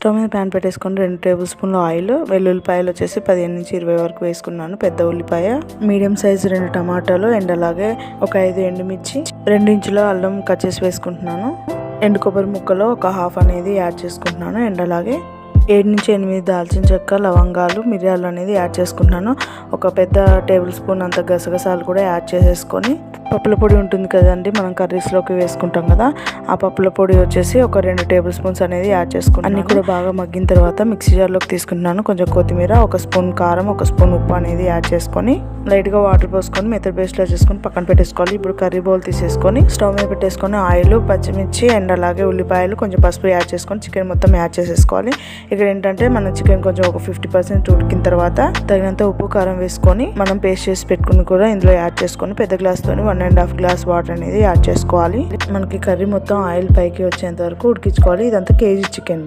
Stove మీద pan పెట్టేసుకొని 2 table స్పూన్ల ఆయిల్, వెల్లుల్లిపాయలు వచ్చేసి 15 నుంచి 20 వరకు వేసుకున్నాను. పెద్ద ఉల్లిపాయ, మీడియం సైజ్ 2 టమాటాలు అండ్ అలాగే ఒక 5 ఎండుమిర్చి, 2 ఇంచుల అల్లం కట్ చేసి వేసుకుంటున్నాను. ఎండు కొబ్బరి ముక్కలో ఒక హాఫ్ అనేది యాడ్ చేసుకుంటున్నాను. అండ్ అలాగే 7 నుంచి 8 దాల్చిన చెక్క, లవంగాలు, మిరియాలు అనేది యాడ్ చేసుకుంటున్నాను. ఒక పెద్ద టేబుల్ స్పూన్ అంత గసగసాలు కూడా యాడ్ చేసేసుకొని, పప్పుల పొడి ఉంటుంది కదండి మనం కర్రీస్లోకి వేసుకుంటాం కదా, ఆ పప్పుల పొడి వచ్చేసి ఒక 2 టేబుల్ స్పూన్స్ అనేది యాడ్ చేసుకుంటాను. అన్ని కూడా బాగా మగ్గిన తర్వాత మిక్సీ జార్లోకి తీసుకుంటున్నాను. కొంచెం కొత్తిమీర, 1 స్పూన్ కారం, 1 స్పూన్ ఉప్పు అనేది యాడ్ చేసుకొని లైట్గా వాటర్ పోసుకొని మెత్తటి పేస్ట్లా చేసుకొని పక్కన పెట్టేసుకోవాలి. ఇప్పుడు కర్రీ బౌల్ తీసేసుకొని స్టవ్ మీద పెట్టేసుకొని ఆయిల్, పచ్చిమిర్చి అండ్ అలాగే ఉల్లిపాయలు, కొంచెం పసుపు యాడ్ చేసుకొని చికెన్ మొత్తం యాడ్ చేసేసుకోవాలి. ఇక్కడ ఏంటంటే మన చికెన్ కొంచెం ఒక 50% ఉడికిన తర్వాత తగినంత ఉప్పు, కారం వేసుకొని మనం పేస్ట్ చేసి పెట్టుకుని కూడా ఇందులో యాడ్ చేసుకొని పెద్ద గ్లాస్తోని 1.5 గ్లాస్ వాటర్ అనేది యాడ్ చేసుకోవాలి. మనకి కర్రీ మొత్తం ఆయిల్ పైకి వచ్చేంత వరకు ఉడికించుకోవాలి. ఇదంతా కేజీ చికెన్.